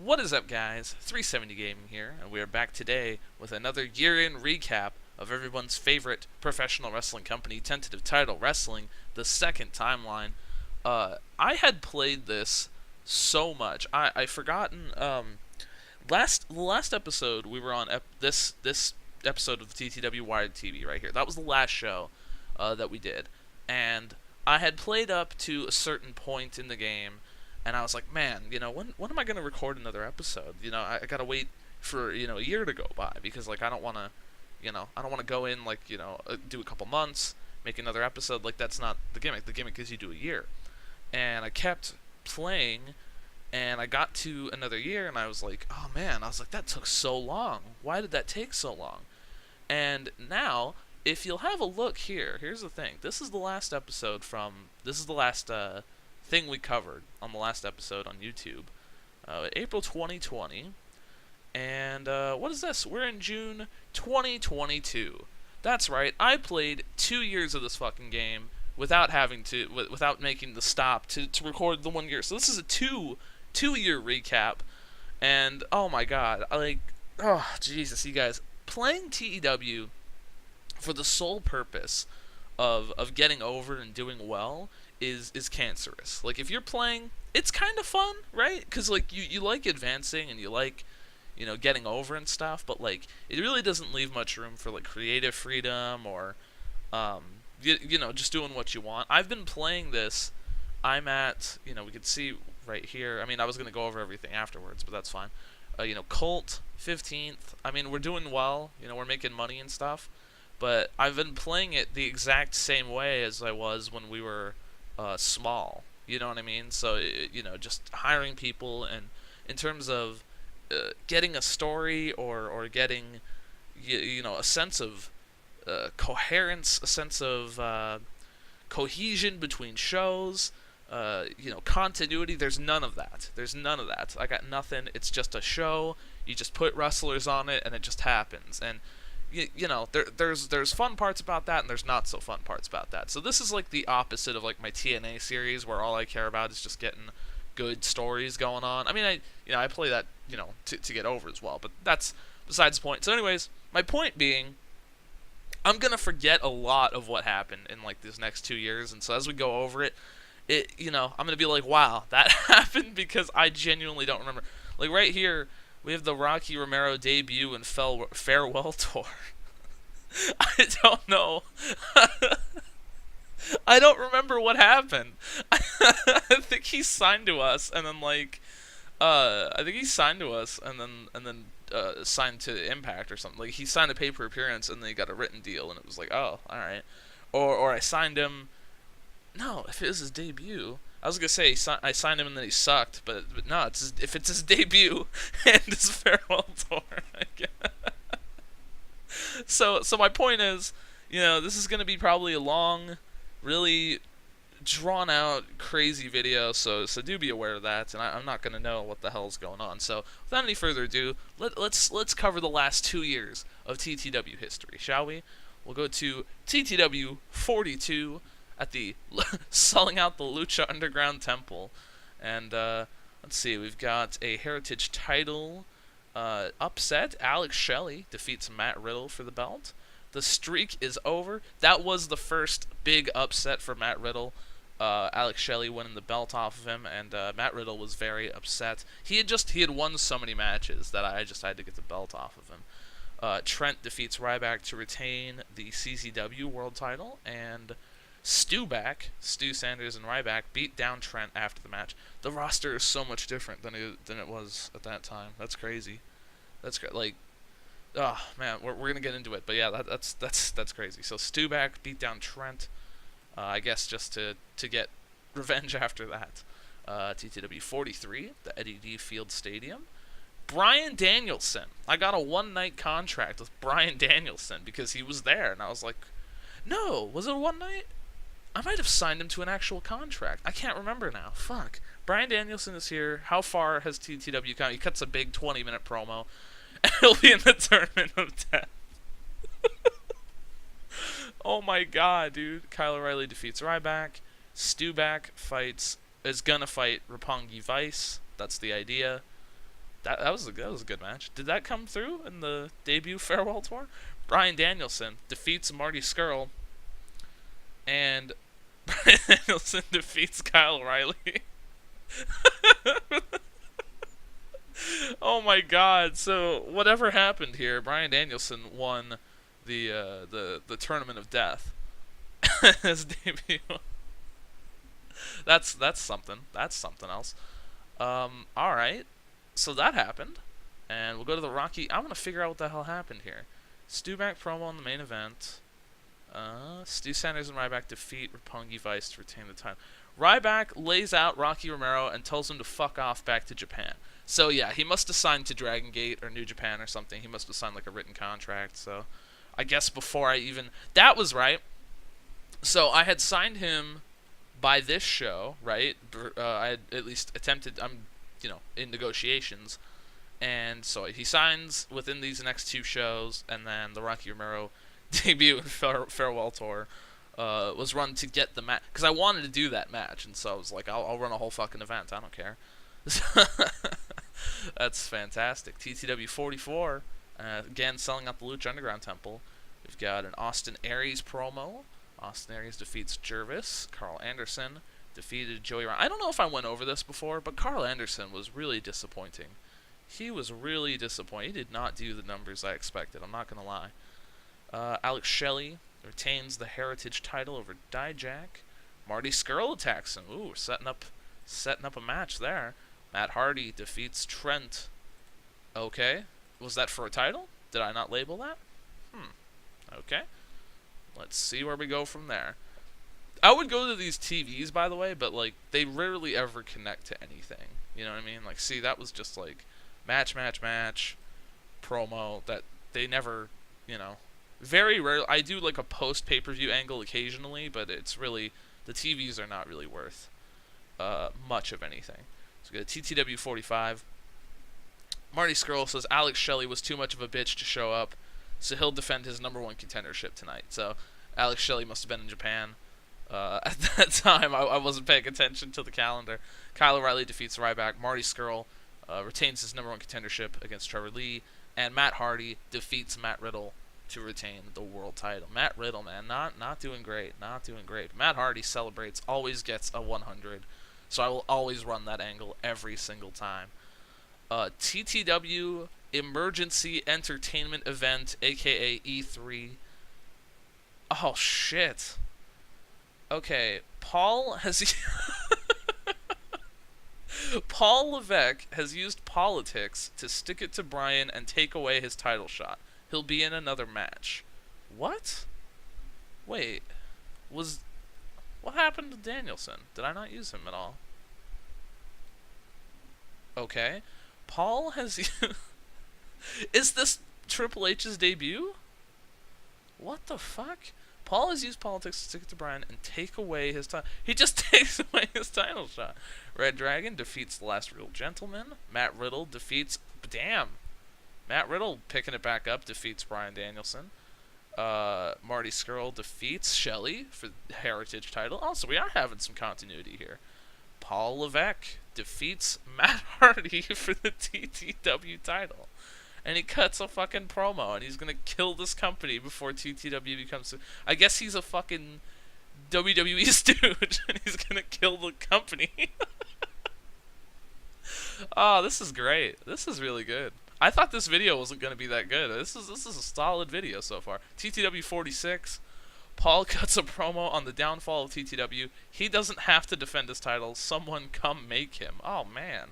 What is up, guys? 370 Gaming here, and we are back today with another year-in recap of everyone's favorite professional wrestling company, Tentative Title Wrestling, the second timeline. I had played this so much. I forgotten. Last episode we were on this episode of the TTW Wired TV right here. That was the last show that we did, and I had played up to a certain point in the game. And I was like, man, when am I going to record another episode? I got to wait for, a year to go by because, like, I don't want to, I don't want to go in, like, do a couple months, make another episode. Like, that's not the gimmick. The gimmick is you do a year. And I kept playing, and I got to another year, and I was like, oh, man. I was like, that took so long. Why did that take so long? And now, if you'll have a look here, here's the thing. This is the last thing we covered on the last episode on YouTube, April 2020, and what is this? We're in June 2022. That's right. I played 2 years of this fucking game without without making the stop to record the 1 year. So this is a two-year recap, and oh my god, oh Jesus, you guys, playing TEW for the sole purpose of getting over and doing well is cancerous. Like, if you're playing, it's kind of fun, right? Because, like, you like advancing and you like, getting over and stuff, but, like, it really doesn't leave much room for, like, creative freedom or, just doing what you want. I've been playing this. I'm at, we could see right here. I mean, I was going to go over everything afterwards, but that's fine. Colt, 15th. I mean, we're doing well. We're making money and stuff. But I've been playing it the exact same way as I was when we were small, you know what I mean? So, just hiring people, and in terms of getting a story or getting, a sense of coherence, a sense of cohesion between shows, continuity, there's none of that. There's none of that. I got nothing. It's just a show. You just put wrestlers on it, and it just happens. And there's fun parts about that, and there's not so fun parts about that. So this is like the opposite of like my TNA series, where all I care about is just getting good stories going on. I mean, I play that to get over as well, but that's besides the point. So anyways, my point being, I'm gonna forget a lot of what happened in like these next 2 years, and so as we go over it, I'm gonna be like, wow, that happened, because I genuinely don't remember. Like right here, we have the Rocky Romero debut and farewell tour. I don't know. I don't remember what happened. I think he signed to us, and then signed to Impact or something. Like, he signed a paper appearance, and then he got a written deal, and it was like, oh, all right. Or I signed him. No, if it was his debut. I was gonna say I signed him and then he sucked, but no, if it's his debut and his farewell tour. So my point is, this is gonna be probably a long, really drawn out, crazy video. So do be aware of that, and I'm not gonna know what the hell's going on. So without any further ado, let's cover the last 2 years of TTW history, shall we? We'll go to TTW 42. At the selling out the Lucha Underground Temple, and let's see, we've got a Heritage title upset. Alex Shelley defeats Matt Riddle for the belt. The streak is over. That was the first big upset for Matt Riddle. Alex Shelley winning the belt off of him, and Matt Riddle was very upset. He had won so many matches that I just had to get the belt off of him. Trent defeats Ryback to retain the CZW World Title, and Stu Sanders and Ryback beat down Trent after the match. The roster is so much different than it was at that time. That's crazy. That's great. Like, oh man, we're gonna get into it, but yeah, that's crazy. So Stu beat down Trent. I guess just to get revenge after that. TTW 43, the Eddie D Field Stadium. Bryan Danielson. I got a one-night contract with Bryan Danielson because he was there, and I was like, no, was it a one night? I might have signed him to an actual contract. I can't remember now. Fuck. Bryan Danielson is here. How far has TTW come? He cuts a big 20-minute promo, and he'll be in the Tournament of Death. Oh my god, dude. Kyle O'Reilly defeats Ryback. Stu is gonna fight Roppongi Vice. That's the idea. That was a good match. Did that come through in the debut farewell tour? Bryan Danielson defeats Marty Scurll, and Bryan Danielson defeats Kyle O'Reilly. Oh my God! So whatever happened here, Bryan Danielson won the tournament of death. His debut. That's something. That's something else. All right. So that happened, and we'll go to the Rocky. I'm gonna figure out what the hell happened here. Stu back promo on the main event. Stu Sanders and Ryback defeat Roppongi Vice to retain the title. Ryback lays out Rocky Romero and tells him to fuck off back to Japan. So yeah, he must have signed to Dragon Gate or New Japan or something. He must have signed like a written contract. So I guess before I even that was right. So I had signed him by this show, right? I had at least attempted. I'm, in negotiations, and so he signs within these next two shows, and then the Rocky Romero debut and farewell tour was run to get the match because I wanted to do that match, and so I was like, I'll run a whole fucking event. I don't care. That's fantastic. TTW 44, again selling out the Lucha Underground Temple. We've got an Austin Aries promo. Austin Aries defeats Jervis. Carl Anderson defeated Joey Ryan. I don't know if I went over this before, but Carl Anderson was really disappointing. He was really disappointing. He did not do the numbers I expected. I'm not going to lie. Alex Shelley retains the Heritage title over Dijak. Marty Scurll attacks him. Ooh, setting up a match there. Matt Hardy defeats Trent. Okay. Was that for a title? Did I not label that? Okay. Let's see where we go from there. I would go to these TVs, by the way, but, like, they rarely ever connect to anything. You know what I mean? Like, see, that was just, like, match, promo, that they never, very rarely. I do, like, a post-pay-per-view angle occasionally, but it's really, the TVs are not really worth much of anything. So we got TTW 45. Marty Scurll says Alex Shelley was too much of a bitch to show up, so he'll defend his number one contendership tonight. So Alex Shelley must have been in Japan at that time. I wasn't paying attention to the calendar. Kyle O'Reilly defeats Ryback. Marty Scurll retains his number one contendership against Trevor Lee. And Matt Hardy defeats Matt Riddle to retain the world title. Matt Riddle, man, not doing great. Not doing great. Matt Hardy celebrates, always gets a 100. So I will always run that angle every single time. TTW Emergency Entertainment Event, aka E3. Oh shit. Okay, Paul Levesque has used politics to stick it to Bryan and take away his title shot. He'll be in another match. What? Wait, what happened to Danielson? Did I not use him at all? Okay. Paul has... Is this Triple H's debut? What the fuck? Paul has used politics to stick it to Bryan and take away his title. He just takes away his title shot. Red Dragon defeats The Last Real Gentleman. Matt Riddle defeats... Damn. Matt Riddle picking it back up defeats Bryan Danielson. Marty Scurll defeats Shelley for the Heritage title. Oh, so we are having some continuity here. Paul Levesque defeats Matt Hardy for the TTW title. And he cuts a fucking promo, and he's gonna kill this company before TTW becomes... I guess he's a fucking WWE stooge, and he's gonna kill the company. Oh, this is great. This is really good. I thought this video wasn't gonna be that good. This is a solid video so far. TTW 46. Paul cuts a promo on the downfall of TTW. He doesn't have to defend his title. Someone come make him. Oh, man.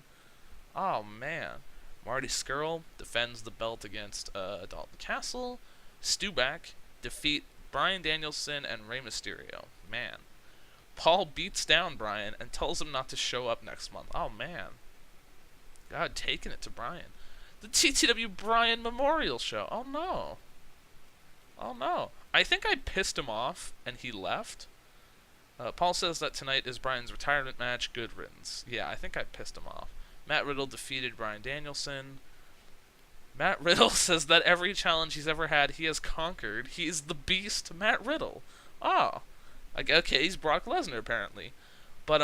Oh, man. Marty Scurll defends the belt against Dalton Castle. Stuback defeat Bryan Danielson and Rey Mysterio. Man. Paul beats down Bryan and tells him not to show up next month. Oh, man. God, taking it to Bryan. The TTW Bryan Memorial Show. Oh, no. Oh, no. I think I pissed him off, and he left. Paul says that tonight is Bryan's retirement match. Good riddance. Yeah, I think I pissed him off. Matt Riddle defeated Bryan Danielson. Matt Riddle says that every challenge he's ever had, he has conquered. He is the beast, Matt Riddle. Oh. Okay, he's Brock Lesnar, apparently. But,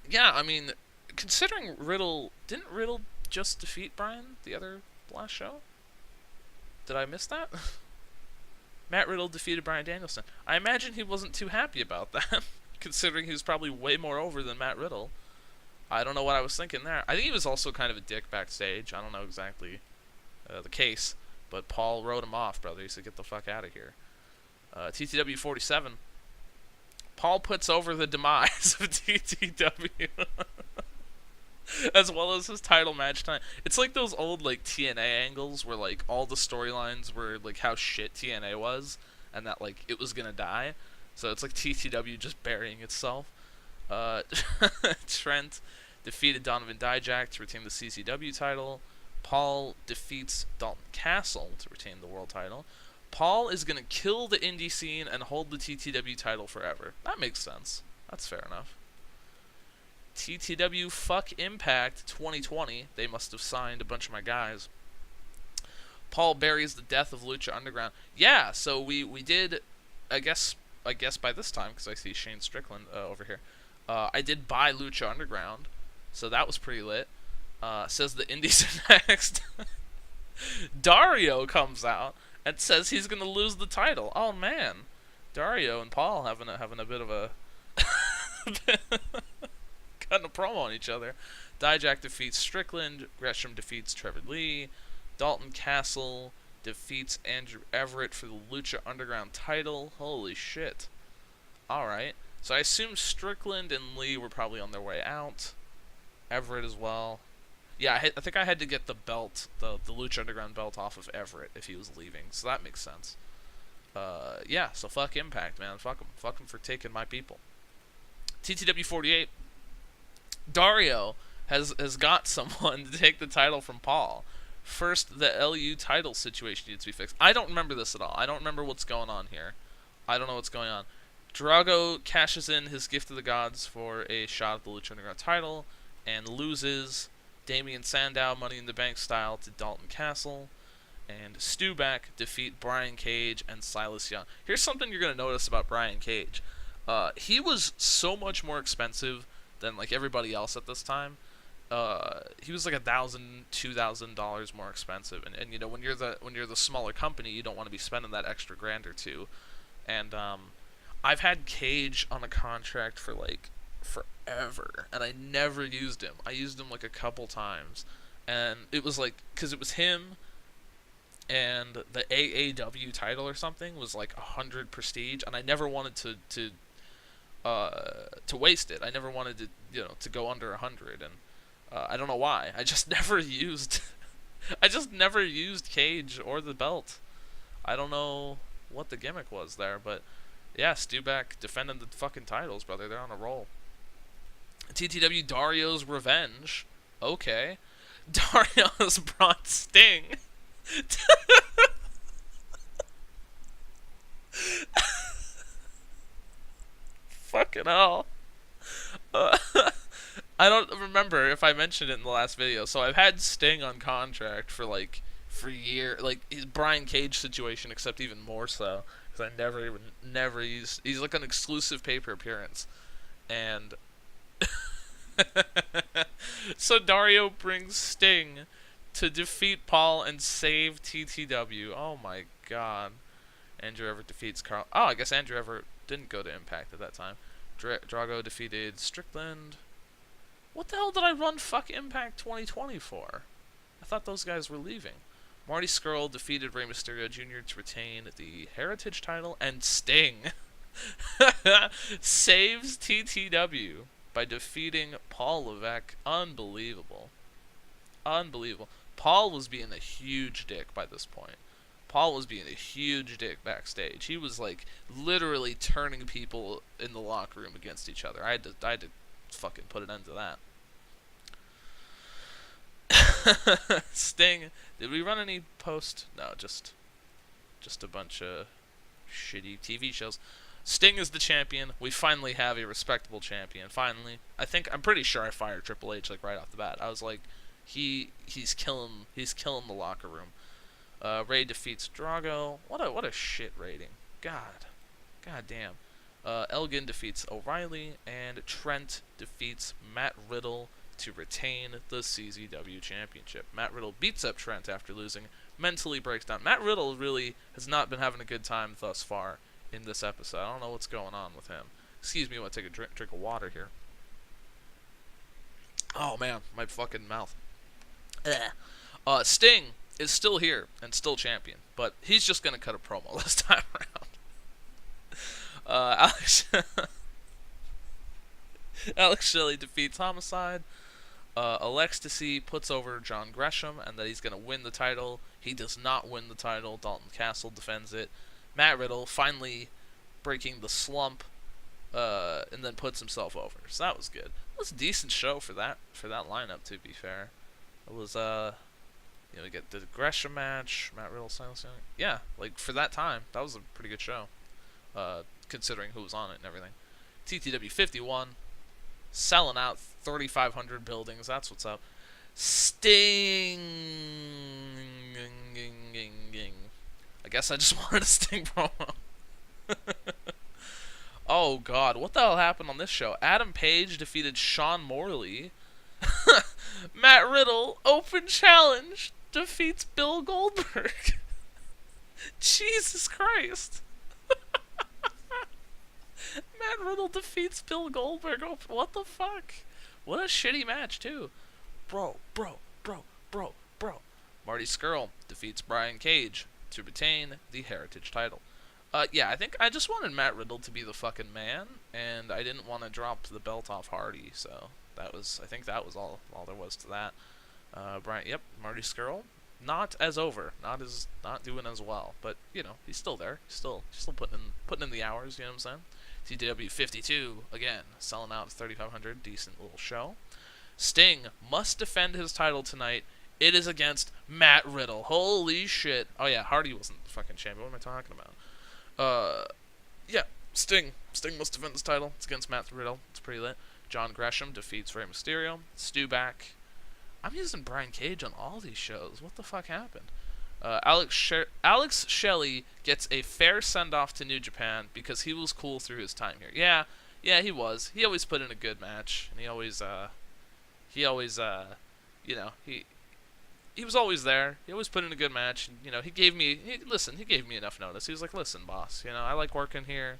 yeah, I mean, considering Riddle... Didn't Riddle just defeat Bryan the other last show? Did I miss that? Matt Riddle defeated Bryan Danielson. I imagine he wasn't too happy about that, considering he was probably way more over than Matt Riddle. I don't know what I was thinking there. I think he was also kind of a dick backstage. I don't know exactly the case, but Paul wrote him off, brother. He said, get the fuck out of here. TTW 47. Paul puts over the demise of TTW. As well as his title match time. It's like those old like TNA angles where like all the storylines were like how shit TNA was and that like it was gonna die. So it's like TTW just burying itself. Trent defeated Donovan Dijak to retain the CCW title. Paul defeats Dalton Castle to retain the world title. Paul is gonna kill the indie scene and hold the TTW title forever. That makes sense. That's fair enough. TTW fuck Impact 2020. They must have signed a bunch of my guys. Paul buries the death of Lucha Underground. Yeah, so we did, I guess by this time, because I see Shane Strickland over here, I did buy Lucha Underground, so that was pretty lit. Says the Indies are next. Dario comes out and says he's gonna lose the title. Oh man, Dario and Paul having a bit of a cutting a promo on each other. Dijak defeats Strickland. Gresham defeats Trevor Lee. Dalton Castle defeats Andrew Everett for the Lucha Underground title. Holy shit. Alright. So I assume Strickland and Lee were probably on their way out. Everett as well. Yeah, I think I had to get the belt, the Lucha Underground belt off of Everett if he was leaving. So that makes sense. Yeah, so fuck Impact, man. Fuck him. Fuck him for taking my people. TTW 48. Dario has got someone to take the title from Paul. First, the LU title situation needs to be fixed. I don't remember this at all. I don't remember what's going on here. I don't know what's going on. Drago cashes in his gift of the gods for a shot at the Lucha Underground title and loses Damian Sandow Money in the Bank style to Dalton Castle. And Stuback defeat Brian Cage and Silas Young. Here's something you're going to notice about Brian Cage. He was so much more expensive than like everybody else at this time. He was like $1,000, $2,000 more expensive, and you know when you're the smaller company, you don't want to be spending that extra grand or two. And I've had Cage on a contract for like forever, and I never used him. I used him like a couple times, and it was like because it was him, and the AAW title or something was like 100 prestige, and I never wanted to waste it. I never wanted to go under 100, and I don't know why. I just never used Cage or the belt. I don't know what the gimmick was there, but yeah, Stuback defending the fucking titles, brother. They're on a roll. TTW Dario's Revenge. Okay. Dario's brought Sting. Fucking hell. I don't remember if I mentioned it in the last video. So I've had Sting on contract for years, like his Brian Cage situation, except even more so because I never used. He's like an exclusive paper appearance, and so Dario brings Sting to defeat Paul and save TTW. Oh my god. Andrew Everett defeats Carl. Oh, I guess Andrew Everett didn't go to Impact at that time. Drago defeated Strickland. What the hell did I run fuck Impact 2020 for? I thought those guys were leaving. Marty Scurll defeated Rey Mysterio Jr. to retain the Heritage title, and Sting saves TTW by defeating Paul Levesque. Unbelievable. Unbelievable. Paul was being a huge dick by this point. Paul was being a huge dick backstage. He was like literally turning people in the locker room against each other. I had to fucking put an end to that. Sting. Did we run any post? No, just a bunch of shitty TV shows. Sting is the champion. We finally have a respectable champion. Finally. I'm pretty sure I fired Triple H like right off the bat. I was like, he's killing the locker room. Ray defeats Drago. What a shit rating. God damn. Elgin defeats O'Reilly, and Trent defeats Matt Riddle to retain the CZW Championship. Matt Riddle beats up Trent after losing, mentally breaks down. Matt Riddle really has not been having a good time thus far in this episode. I don't know what's going on with him. Excuse me while I take a drink of water here. Oh man, my fucking mouth. Sting is still here and still champion, but he's just gonna cut a promo this time around. Alex Shelley defeats Homicide. Alextacy puts over John Gresham, and that he's gonna win the title. He does not win the title. Dalton Castle defends it. Matt Riddle finally breaking the slump, and then puts himself over. So that was good. It was a decent show for that lineup, to be fair. It was we get the Gresham match, Matt Riddle silencing. Yeah, like for that time, that was a pretty good show, considering who was on it and everything. TTW 51, selling out 3,500 buildings. That's what's up. Sting. I guess I just wanted a Sting promo. Oh God, what the hell happened on this show? Adam Page defeated Sean Morley. Matt Riddle, open challenge, defeats Bill Goldberg. Jesus Christ. Matt Riddle defeats Bill Goldberg. What the fuck? What a shitty match, too. Bro. Marty Scurll defeats Brian Cage to retain the Heritage title. Yeah, I think I just wanted Matt Riddle to be the fucking man, and I didn't want to drop the belt off Hardy, so I think that was all there was to that. Marty Scurll, not as over, not doing as well, but he's still there, he's still putting in the hours, you know what I'm saying? TTW 52 again, selling out 3,500, decent little show. Sting must defend his title tonight. It is against Matt Riddle. Holy shit! Oh yeah, Hardy wasn't the fucking champion. What am I talking about? Sting must defend his title. It's against Matt Riddle. It's pretty lit. John Gresham defeats Rey Mysterio. Stu back. I'm using Brian Cage on all these shows. What the fuck happened? Alex Shelley gets a fair send-off to New Japan because he was cool through his time here. Yeah, he was. He always put in a good match, and he always was always there. He always put in a good match. And, he gave me enough notice. He was like, "Listen, boss, I like working here,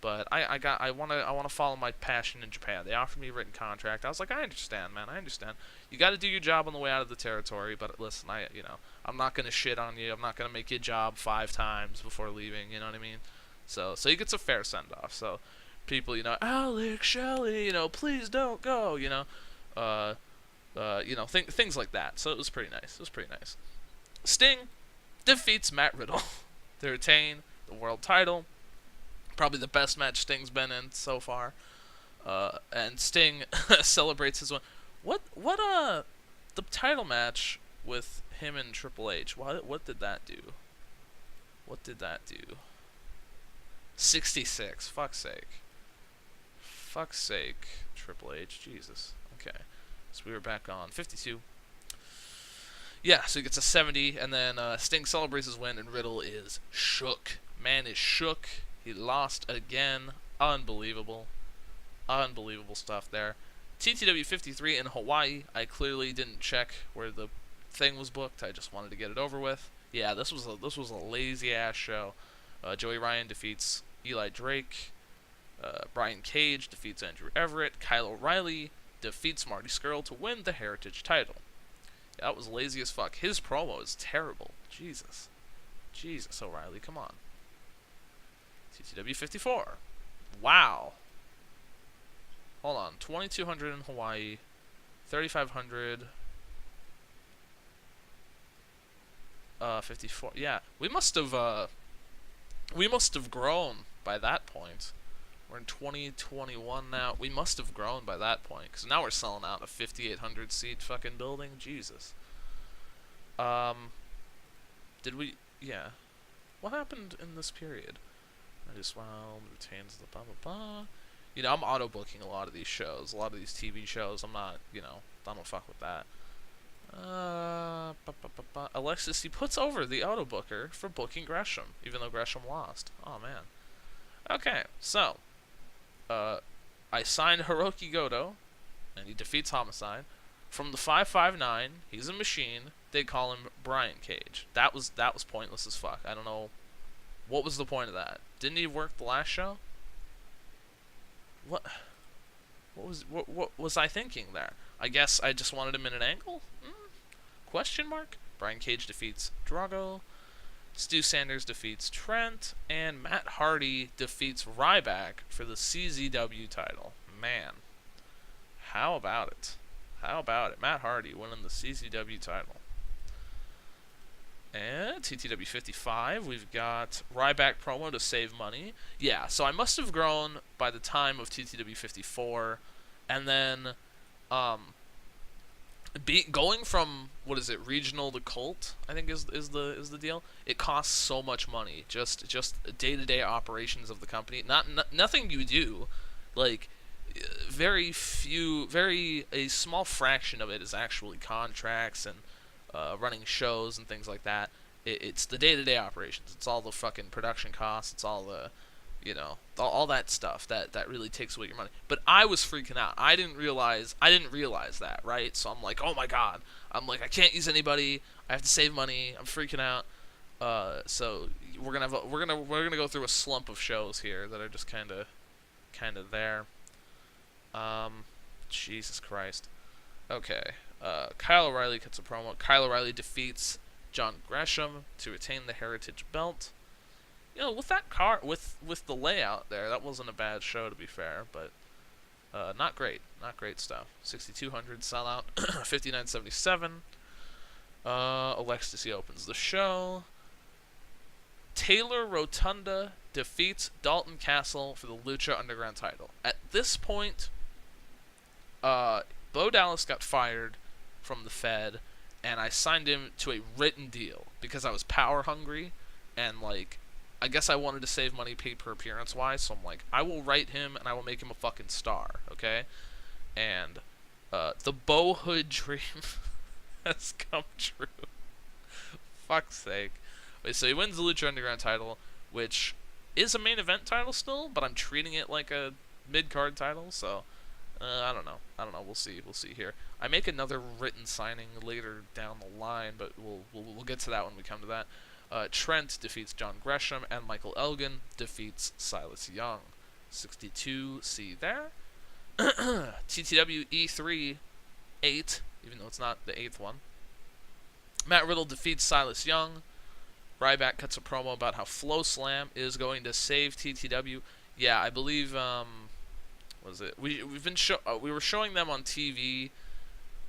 but I want to follow my passion in Japan. They offered me a written contract." I was like, "I understand, man. I understand. You got to do your job on the way out of the territory, but listen, I'm not going to shit on you. I'm not going to make you a job 5 times before leaving, you know what I mean?" So he gets a fair send-off. So people, Alex Shelley, please don't go, things like that. So it was pretty nice. Sting defeats Matt Riddle to retain the world title. Probably the best match Sting's been in so far. And Sting celebrates his win. What the title match with him and Triple H? What did that do? 66. Fuck's sake, Triple H. Jesus. Okay. So we were back on 52. Yeah, so he gets a 70, and then Sting celebrates his win, and Riddle is shook. Man is shook. He lost again. Unbelievable stuff there. TTW 53 in Hawaii. I clearly didn't check where the thing was booked. I just wanted to get it over with. Yeah, this was a lazy ass show. Joey Ryan defeats Eli Drake. Brian Cage defeats Andrew Everett. Kyle O'Reilly defeats Marty Scurll to win the Heritage title. Yeah, that was lazy as fuck. His promo is terrible. Jesus, O'Reilly, come on. TTW 54. Wow. Hold on. 2,200 in Hawaii. 3,500. 54. Yeah, we must have grown by that point. We're in 2021 now. We must have grown by that point, because now we're selling out a 5,800 seat fucking building. Jesus. Did we? Yeah. What happened in this period? Retains the blah blah blah. I'm auto booking a lot of these shows, a lot of these TV shows. I'm not, I don't fuck with that. Alexis, he puts over the auto booker for booking Gresham, even though Gresham lost. Oh man. Okay, so I signed Hiroki Goto, and he defeats Homicide. From the 559, he's a machine. They call him Brian Cage. That was pointless as fuck. I don't know what was the point of that. Didn't he work the last show? What? What was I thinking there? I guess I just wanted him in an angle? Question mark? Brian Cage defeats Drago. Stu Sanders defeats Trent. And Matt Hardy defeats Ryback for the CZW title. Man. How about it? How about it? Matt Hardy winning the CZW title. And TTW 55, we've got Ryback promo to save money. Yeah, so I must have grown by the time of TTW 54, and then going from regional to cult, I think is the deal. It costs so much money, just day-to-day operations of the company. Nothing you do, like a small fraction of it is actually contracts and running shows and things like that. It's the day-to-day operations. It's all the fucking production costs. It's all the, all that stuff that really takes away your money. But I was freaking out. I didn't realize that, right? So I'm like, oh my god. I'm like, I can't use anybody. I have to save money. I'm freaking out. So we're gonna go through a slump of shows here that are just kind of there. Jesus Christ. Okay. Kyle O'Reilly cuts a promo. Kyle O'Reilly defeats John Gresham to retain the Heritage Belt. With that with the layout there, that wasn't a bad show, to be fair, but not great stuff. 6,200 sellout. 59.77. Alexis opens the show. Taylor Rotunda defeats Dalton Castle for the Lucha Underground title. At this point, Bo Dallas got fired from the Fed, and I signed him to a written deal because I was power hungry, and I guess I wanted to save money pay per appearance wise, so I'm like, I will write him and I will make him a fucking star, okay? And the boyhood dream has come true. Fuck's sake. Wait, so he wins the Lucha Underground title, which is a main event title still, but I'm treating it like a mid-card title, so I don't know. We'll see here. I make another written signing later down the line, but we'll get to that when we come to that. Trent defeats John Gresham, and Michael Elgin defeats Silas Young. 62, see there. TTW E3 8, even though it's not the 8th one. Matt Riddle defeats Silas Young. Ryback cuts a promo about how Flow Slam is going to save TTW. Yeah, I believe was it? We were showing them on TV,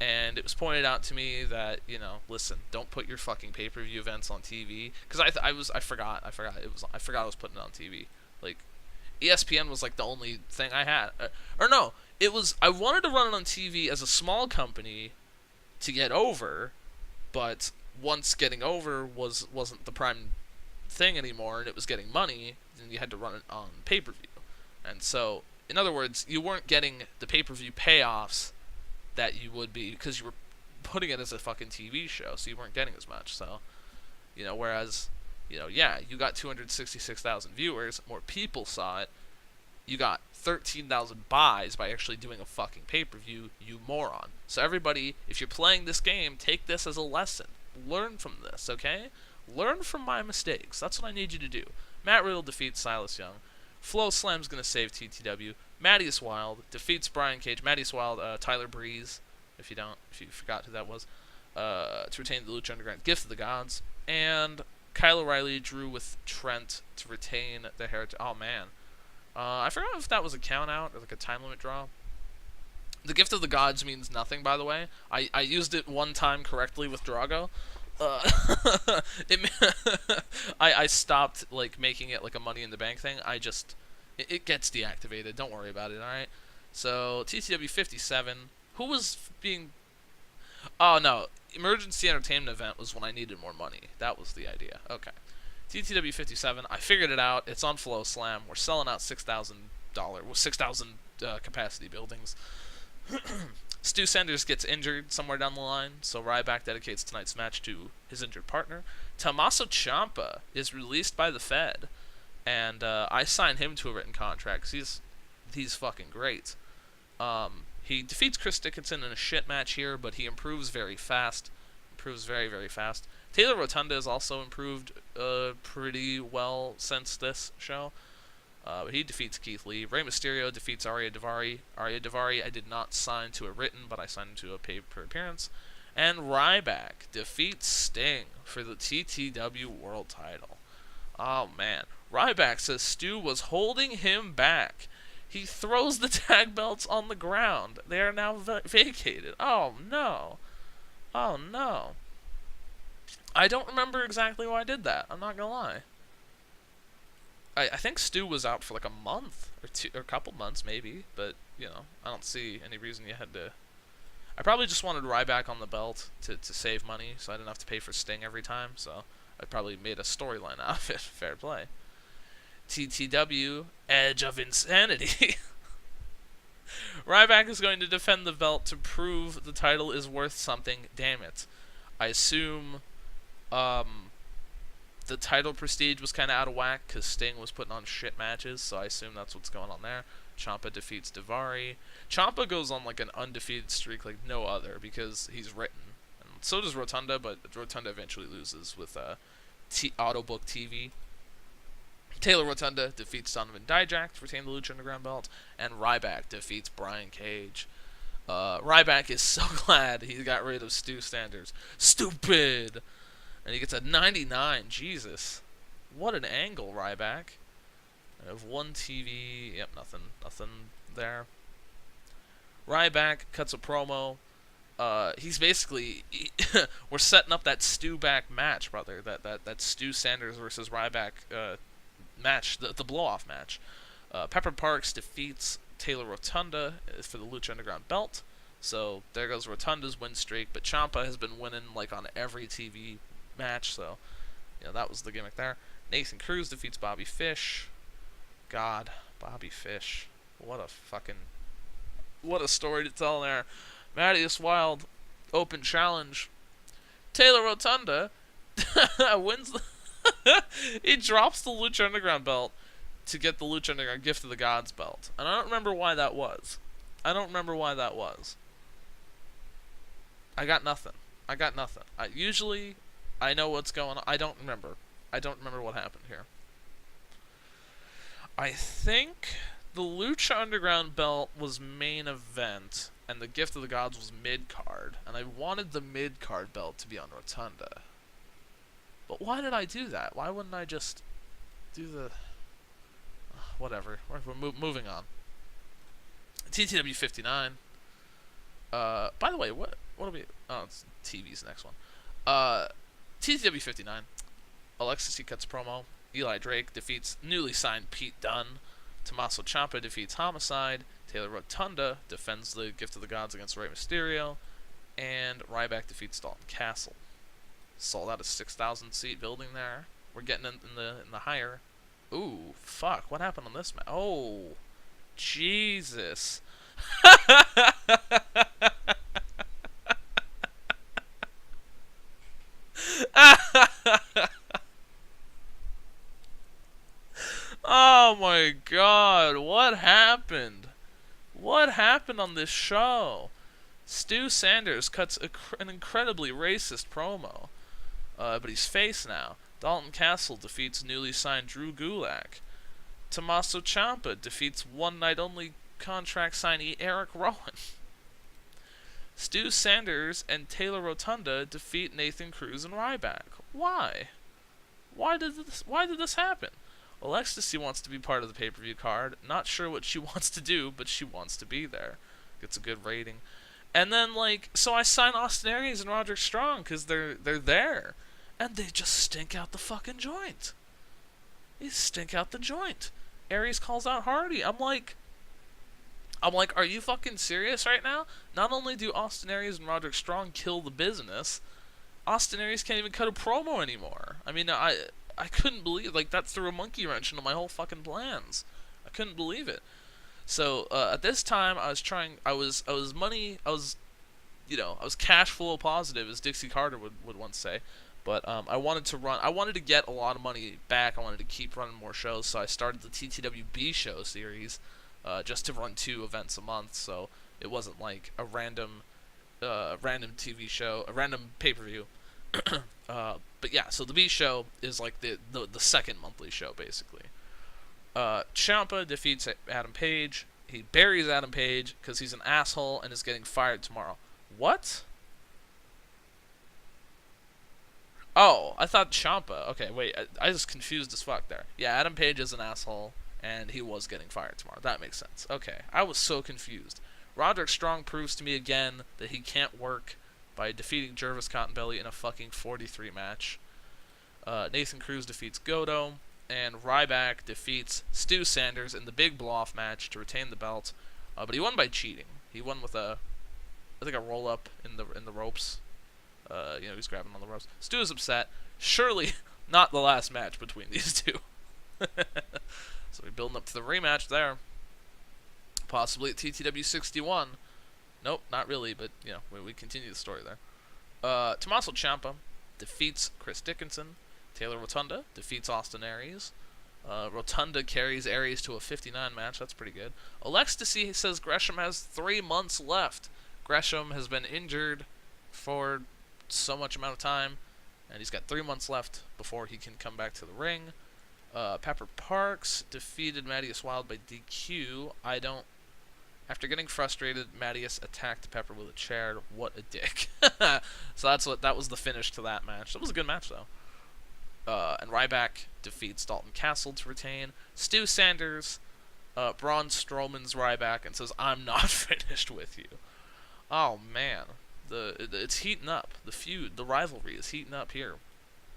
and it was pointed out to me that listen, don't put your fucking pay-per-view events on TV, because I forgot I was putting it on TV. Like, ESPN was like the only thing I had, or no, it was I wanted to run it on TV as a small company to get over, but once getting over wasn't the prime thing anymore, and it was getting money, then you had to run it on pay-per-view, and so. In other words, you weren't getting the pay-per-view payoffs that you would be because you were putting it as a fucking TV show, so you weren't getting as much. So, whereas, yeah, you got 266,000 viewers, more people saw it. You got 13,000 buys by actually doing a fucking pay-per-view, you moron. So everybody, if you're playing this game, take this as a lesson. Learn from this, okay? Learn from my mistakes. That's what I need you to do. Matt Riddle defeats Silas Young. Flow Slam's going to save TTW. Mattias Wild defeats Brian Cage. Mattias Wild, Tyler Breeze, if you forgot who that was, to retain the Lucha Underground Gift of the Gods. And Kyle O'Reilly drew with Trent to retain the Heritage. Oh, man. I forgot if that was a count-out or like a time limit draw. The Gift of the Gods means nothing, by the way. I used it one time correctly with Drago. I stopped making it like a Money in the Bank thing. It gets deactivated. Don't worry about it. All right. So TTW 57. Who was being? Oh no, Emergency Entertainment Event was when I needed more money. That was the idea. Okay. TTW 57. I figured it out. It's on Flow Slam. We're selling out $6,000 capacity buildings. Stu Sanders gets injured somewhere down the line, so Ryback dedicates tonight's match to his injured partner. Tommaso Ciampa is released by the Fed, and I signed him to a written contract because he's fucking great. He defeats Chris Dickinson in a shit match here, but he improves very fast. Improves very, very fast. Taylor Rotunda has also improved pretty well since this show. But he defeats Keith Lee. Rey Mysterio defeats Arya Daivari. Arya Daivari I did not sign to a written, but I signed to a pay-per-appearance. And Ryback defeats Sting for the TTW World Title. Oh, man. Ryback says Stu was holding him back. He throws the tag belts on the ground. They are now vacated. Oh, no. Oh, no. I don't remember exactly why I did that. I'm not gonna lie. I think Stu was out for like a month or two, or a couple months maybe, but you know, I don't see any reason you had to. I probably just wanted Ryback on the belt to save money, so I didn't have to pay for Sting every time. So I probably made a storyline out of it. Fair play. TTW Edge of Insanity. Ryback is going to defend the belt to prove the title is worth something. Damn it! I assume the title prestige was kind of out of whack because Sting was putting on shit matches, so I assume that's what's going on there. Ciampa defeats Daivari. Ciampa goes on like an undefeated streak like no other because he's written. And so does Rotunda, but Rotunda eventually loses with Autobook TV. Taylor Rotunda defeats Donovan Dijak to retain the Lucha Underground belt, and Ryback defeats Brian Cage. Ryback is so glad he got rid of Stu Sanders. Stupid! And he gets a 99. Jesus. What an angle, Ryback. I have one TV. Yep, nothing there. Ryback cuts a promo. He's basically... we're setting up that Stu back match, brother. That Stu Sanders versus Ryback match. The blow-off match. Pepper Parks defeats Taylor Rotunda for the Lucha Underground belt. So there goes Rotunda's win streak. But Ciampa has been winning like on every TV match, so that was the gimmick there. Nathan Cruz defeats Bobby Fish. God, Bobby Fish. What a story to tell there. Mattias Wild, open challenge. Taylor Rotunda wins he drops the Lucha Underground belt to get the Lucha Underground Gift of the Gods belt. And I don't remember why that was. I got nothing. Usually I know what's going on. I don't remember what happened here. I think the Lucha Underground belt was main event, and the Gift of the Gods was mid-card, and I wanted the mid-card belt to be on Rotunda. But why did I do that? Why wouldn't I just do the... whatever. We're moving on. TTW 59. By the way, what are we... Oh, it's TV's next one. TTW 59. Alexis cuts promo. Eli Drake defeats newly signed Pete Dunne. Tommaso Ciampa defeats Homicide. Taylor Rotunda defends the Gift of the Gods against Rey Mysterio. And Ryback defeats Dalton Castle. Sold out a 6,000 seat building there. We're getting in the higher. Ooh, fuck. What happened on this match? Oh, Jesus. Oh my God, what happened? What happened on this show? Stu Sanders cuts an incredibly racist promo, but he's face now. Dalton Castle defeats newly signed Drew Gulak. Tommaso Ciampa defeats one-night-only contract signee Eric Rowan. Stu Sanders and Taylor Rotunda defeat Nathan Cruz and Ryback. Why? Why did this happen? Well, Ecstasy wants to be part of the pay-per-view card. Not sure what she wants to do, but she wants to be there. Gets a good rating. And then, so I sign Austin Aries and Roderick Strong because they're there. And they just stink out the fucking joint. They stink out the joint. Aries calls out Hardy. I'm like, are you fucking serious right now? Not only do Austin Aries and Roderick Strong kill the business, Austin Aries can't even cut a promo anymore. I mean, I couldn't believe, that threw a monkey wrench into my whole fucking plans. I couldn't believe it. So, at this time, I was cash flow positive, as Dixie Carter would once say. But, I wanted to get a lot of money back. I wanted to keep running more shows, so I started the TTWB show series, just to run 2 events a month. So, It wasn't like a random TV show, a random pay-per-view. But yeah, so the B show is like the second monthly show basically. Ciampa defeats Adam Page. He buries Adam Page because he's an asshole and is getting fired tomorrow. What? Oh, I thought Ciampa. Okay, wait, I was confused as fuck there. Yeah, Adam Page is an asshole, and he was getting fired tomorrow. That makes sense. Okay, I was so confused. Roderick Strong proves to me again that he can't work by defeating Jervis Cottonbelly in a fucking 43 match. Nathan Cruz defeats Goto, and Ryback defeats Stu Sanders in the big blow-off match to retain the belt. But he won by cheating. He won with I think a roll-up in the ropes. He's grabbing on the ropes. Stu is upset. Surely not the last match between these two. So we're building up to the rematch there. Possibly at TTW 61. Nope, not really, but, we continue the story there. Tommaso Ciampa defeats Chris Dickinson. Taylor Rotunda defeats Austin Aries. Rotunda carries Aries to a 59 match. That's pretty good. Alexisy says Gresham has 3 months left. Gresham has been injured for so much amount of time, and he's got 3 months left before he can come back to the ring. Pepper Parks defeated Mattias Wild by DQ. After getting frustrated, Mattias attacked Pepper with a chair. What a dick. So that was the finish to that match. That was a good match though. And Ryback defeats Dalton Castle to retain. Stu Sanders, Braun Strowman's Ryback, and says, "I'm not finished with you." Oh man. It's heating up. The feud, the rivalry is heating up here.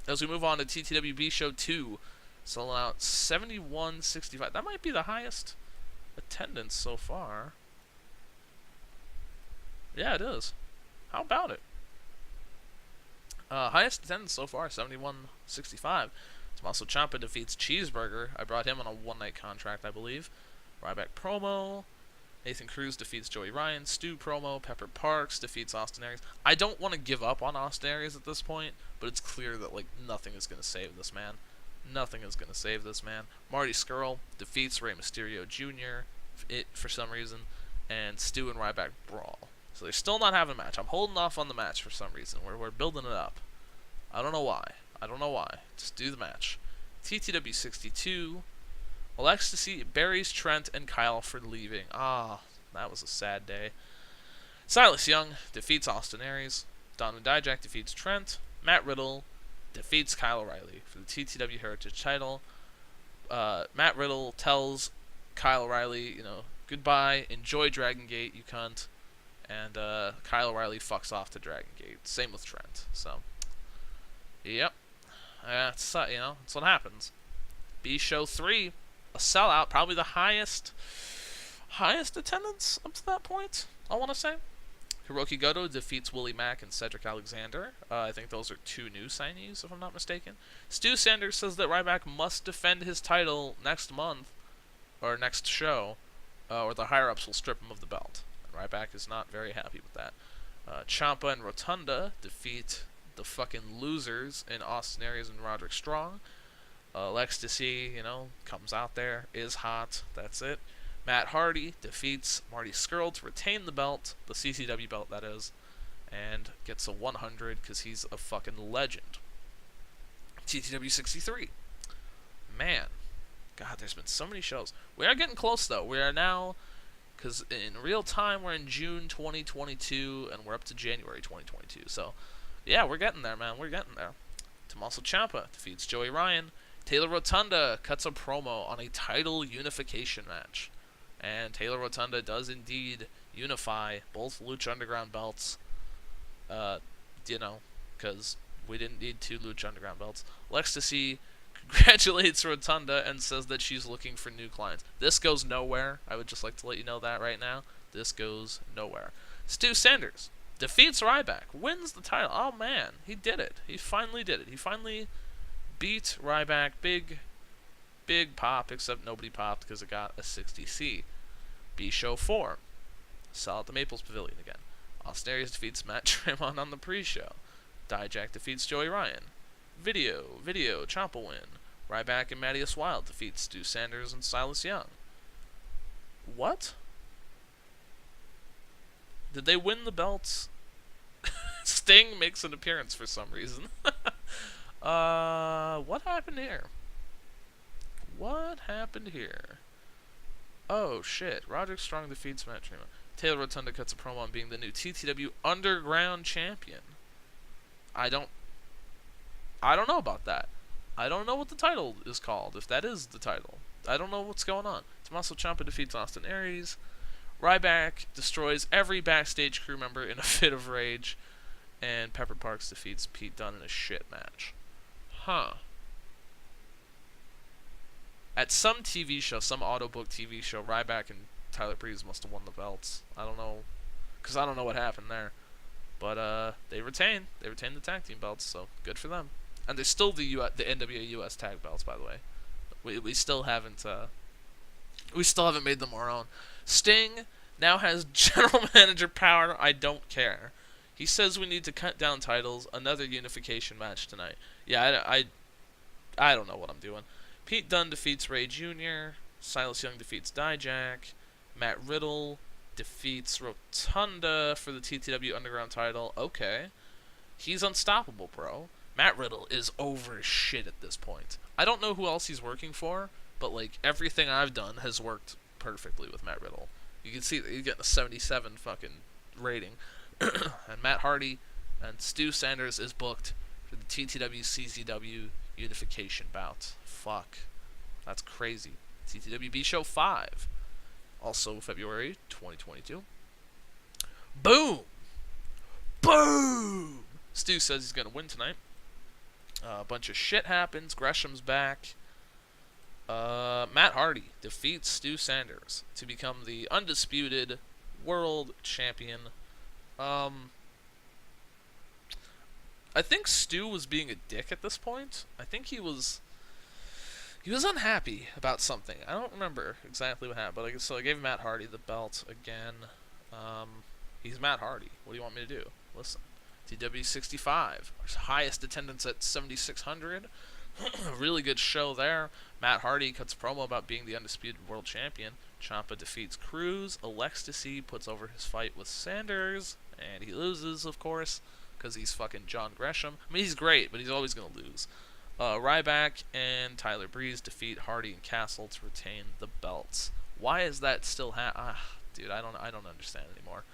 As we move on to TTWB Show 2, selling out 71.65. That might be the highest attendance so far. Yeah, it is. How about it? Highest attendance so far, 71.65. Tommaso Ciampa defeats Cheeseburger. I brought him on a one-night contract, I believe. Ryback promo. Nathan Cruz defeats Joey Ryan. Stu promo. Pepper Parks defeats Austin Aries. I don't want to give up on Austin Aries at this point, but it's clear that nothing is going to save this man. Nothing is going to save this man. Marty Scurll defeats Rey Mysterio Jr. For some reason, and Stu and Ryback brawl. So they're still not having a match. I'm holding off on the match for some reason. We're building it up. I don't know why. Just do the match. TTW 62. Alexisy buries Trent and Kyle for leaving. That was a sad day. Silas Young defeats Austin Aries. Donovan Dijak defeats Trent. Matt Riddle defeats Kyle O'Reilly for the TTW Heritage title. Matt Riddle tells Kyle O'Reilly, goodbye, enjoy Dragon Gate, you cunt. And Kyle O'Reilly fucks off to Dragon Gate. Same with Trent. So, yep. That's what happens. B Show 3, a sellout, probably the highest attendance up to that point, I want to say. Hiroki Goto defeats Willie Mack and Cedric Alexander. I think those are 2 new signees, if I'm not mistaken. Stu Sanders says that Ryback must defend his title next month, or next show, or the higher-ups will strip him of the belt. And Ryback is not very happy with that. Ciampa and Rotunda defeat the fucking losers in Austin Aries and Roderick Strong. Alexisy, comes out there, is hot, that's it. Matt Hardy defeats Marty Scurll to retain the belt, the CCW belt that is, and gets a 100 because he's a fucking legend. TTW 63. Man, God, there's been so many shows. We are getting close though. We are now, because in real time we're in June 2022 and we're up to January 2022. So, yeah, we're getting there, man. We're getting there. Tommaso Ciampa defeats Joey Ryan. Taylor Rotunda cuts a promo on a title unification match. And Taylor Rotunda does indeed unify both Lucha Underground belts. Because we didn't need 2 Lucha Underground belts. Alexisy congratulates Rotunda and says that she's looking for new clients. This goes nowhere. I would just like to let you know that right now. This goes nowhere. Stu Sanders defeats Ryback, wins the title. Oh man, he did it. He finally did it. He finally beat Ryback. Big pop, except nobody popped because it got a 60C. B Show 4. Sell at the Maples Pavilion again. Austin Aries defeats Matt Tremont on the pre-show. Dijak defeats Joey Ryan. Video, Ciampa win. Ryback and Mattias Wild defeat Stu Sanders and Silas Young. What? Did they win the belts? Sting makes an appearance for some reason. What happened here? What happened here? Oh shit! Roderick Strong defeats Matt Tremont. Taylor Rotunda cuts a promo on being the new TTW Underground Champion. I don't know about that. I don't know what the title is called, if that is the title. I don't know what's going on. Tommaso Ciampa defeats Austin Aries. Ryback destroys every backstage crew member in a fit of rage. And Pepper Parks defeats Pete Dunne in a shit match. Huh. At some TV show, some Autobook TV show, Ryback and Tyler Breeze must have won the belts. I don't know, because I don't know what happened there. But they retain the tag team belts, so good for them. And they're still the NWA US tag belts, by the way. We still haven't made them our own. Sting now has general manager power. I don't care. He says we need to cut down titles. Another unification match tonight. Yeah, I don't know what I'm doing. Pete Dunne defeats Ray Jr. Silas Young defeats Dijak. Matt Riddle defeats Rotunda for the TTW Underground title. Okay. He's unstoppable, bro. Matt Riddle is over shit at this point. I don't know who else he's working for, but like everything I've done has worked perfectly with Matt Riddle. You can see that he's getting a 77 fucking rating. And Matt Hardy and Stu Sanders is booked for the TTW CZW Unification bout. Fuck. That's crazy. TTWB Show 5. Also February 2022. Boom! Boom! Stu says he's going to win tonight. A bunch of shit happens. Gresham's back. Matt Hardy defeats Stu Sanders to become the undisputed world champion. I think Stu was being a dick at this point. I think he was unhappy about something. I don't remember exactly what happened, but so I gave Matt Hardy the belt again. He's Matt Hardy. What do you want me to do? Listen. TW 65. Highest attendance at 7,600. Really good show there. Matt Hardy cuts a promo about being the undisputed world champion. Ciampa defeats Cruz. Alextacy puts over his fight with Sanders. And he loses, of course, because he's fucking John Gresham. I mean, he's great, but he's always going to lose. Ryback and Tyler Breeze defeat Hardy and Castle to retain the belts. Why is that still dude, I don't understand anymore.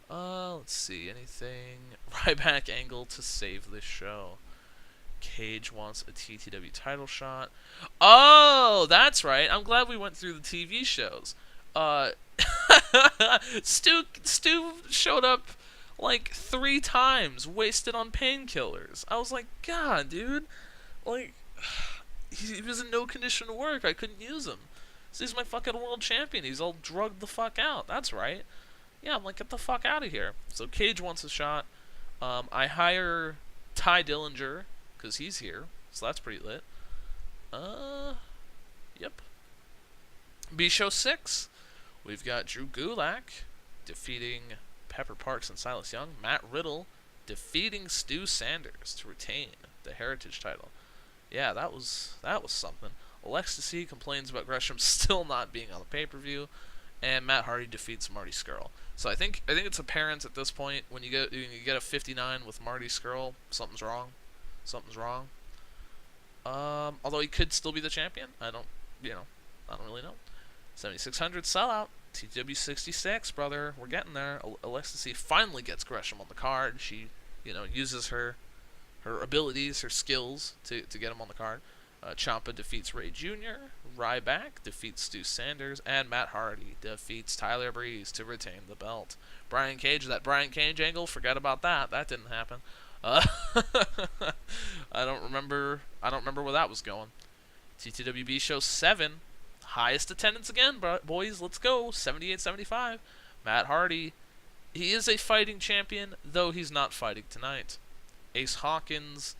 Let's see, anything. Ryback angle to save this show. Cage wants a TTW title shot. Oh, that's right. I'm glad we went through the TV shows. Stu showed up like 3 times, wasted on painkillers. I was like, God, dude. Like, he was in no condition to work. I couldn't use him. So he's my fucking world champion. He's all drugged the fuck out. That's right. Yeah, I'm like, get the fuck out of here. So Cage wants a shot. I hire Ty Dillinger, because he's here. So that's pretty lit. Yep. B-Show 6. We've got Drew Gulak defeating Pepper Parks and Silas Young. Matt Riddle defeating Stu Sanders to retain the Heritage title. Yeah, that was something. Alextacy complains about Gresham still not being on the pay-per-view. And Matt Hardy defeats Marty Scurll. So I think it's apparent at this point when you get a 59 with Marty Scurll, something's wrong. Something's wrong. Although he could still be the champion. I don't really know. 7,600 sellout. TW 66, brother. We're getting there. Alextacy finally gets Gresham on the card. She, uses her abilities, her skills to get him on the card. Ciampa defeats Ray Jr., Ryback defeats Stu Sanders, and Matt Hardy defeats Tyler Breeze to retain the belt. Brian Cage, that Brian Cage angle, forget about that. That didn't happen. I don't remember where that was going. TTWB Show 7, highest attendance again, boys. Let's go. 78-75. Matt Hardy, he is a fighting champion, though he's not fighting tonight. Ace Hawkins,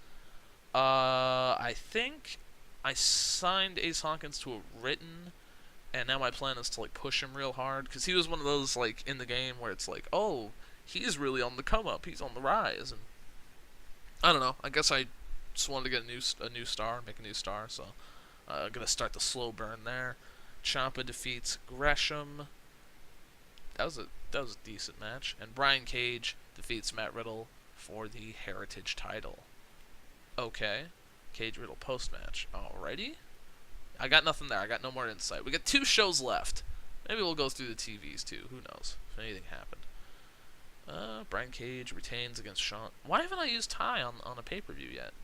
I think I signed Ace Hawkins to a written, and now my plan is to push him real hard, because he was one of those in the game where it's like, oh, he's really on the come up, he's on the rise, and I don't know. I guess I just wanted to get a new star, make a new star, so I'm gonna start the slow burn there. Ciampa defeats Gresham. That That was a decent match. And Brian Cage defeats Matt Riddle for the Heritage title. Okay. Cage Riddle post-match. Alrighty. I got nothing there. I got no more insight. We got 2 shows left. Maybe we'll go through the TVs too. Who knows if anything happened. Brian Cage retains against Shawn. Why haven't I used Ty on a pay-per-view yet?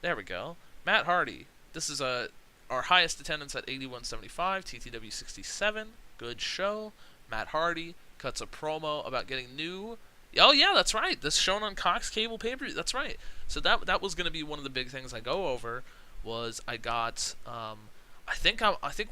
There we go. Matt Hardy. This is our highest attendance at 8175. TTW 67. Good show. Matt Hardy cuts a promo about getting new. Oh yeah, that's right. This shown on Cox Cable pay-per-view. That's right. So that was going to be one of the big things I go over. Was I got I think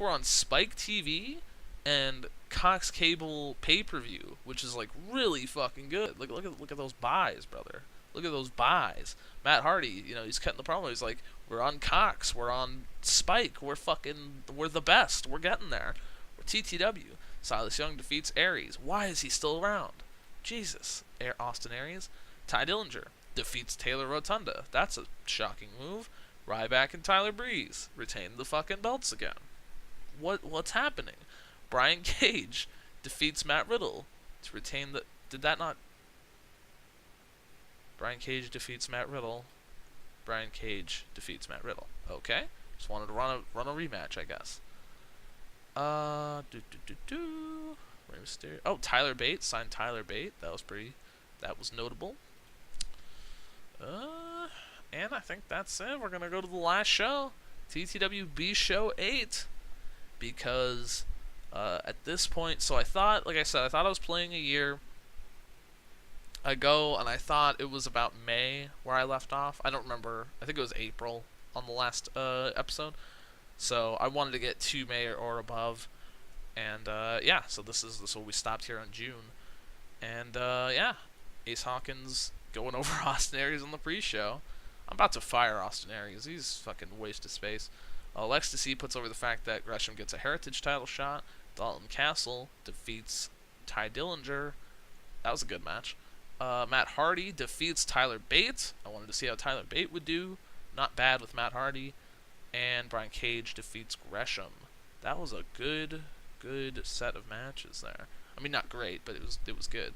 we're on Spike TV and Cox Cable pay-per-view, which is like really fucking good. Look at those buys, brother. Look at those buys. Matt Hardy, he's cutting the promo. He's like, we're on Cox, we're on Spike, we're the best. We're getting there. We're TTW. Silas Young defeats Aries. Why is he still around? Jesus. Austin Aries. Ty Dillinger defeats Taylor Rotunda. That's a shocking move. Ryback and Tyler Breeze retain the fucking belts again. What's happening? Brian Cage defeats Matt Riddle to retain the... Did that not... Brian Cage defeats Matt Riddle. Brian Cage defeats Matt Riddle. Okay. Just wanted to run a rematch, I guess. Rey Mysterio. Oh, Tyler Bate. Signed Tyler Bate. That was notable. And I think that's it. We're going to go to the last show. TTW B Show 8. Because at this point, so I thought I was playing a year ago, and I thought it was about May where I left off. I don't remember. I think it was April on the last episode. So I wanted to get to May or above. And yeah, so this is what we stopped here on June. And yeah, Ace Hawkins going over Austin Aries on the pre-show. I'm about to fire Austin Aries. He's fucking waste of space. Ecstasy puts over the fact that Gresham gets a Heritage title shot. Dalton Castle defeats Ty Dillinger. That was a good match. Matt Hardy defeats Tyler Bate. I wanted to see how Tyler Bate would do. Not bad with Matt Hardy. And Brian Cage defeats Gresham. That was a good set of matches there. I mean, not great, but it was good.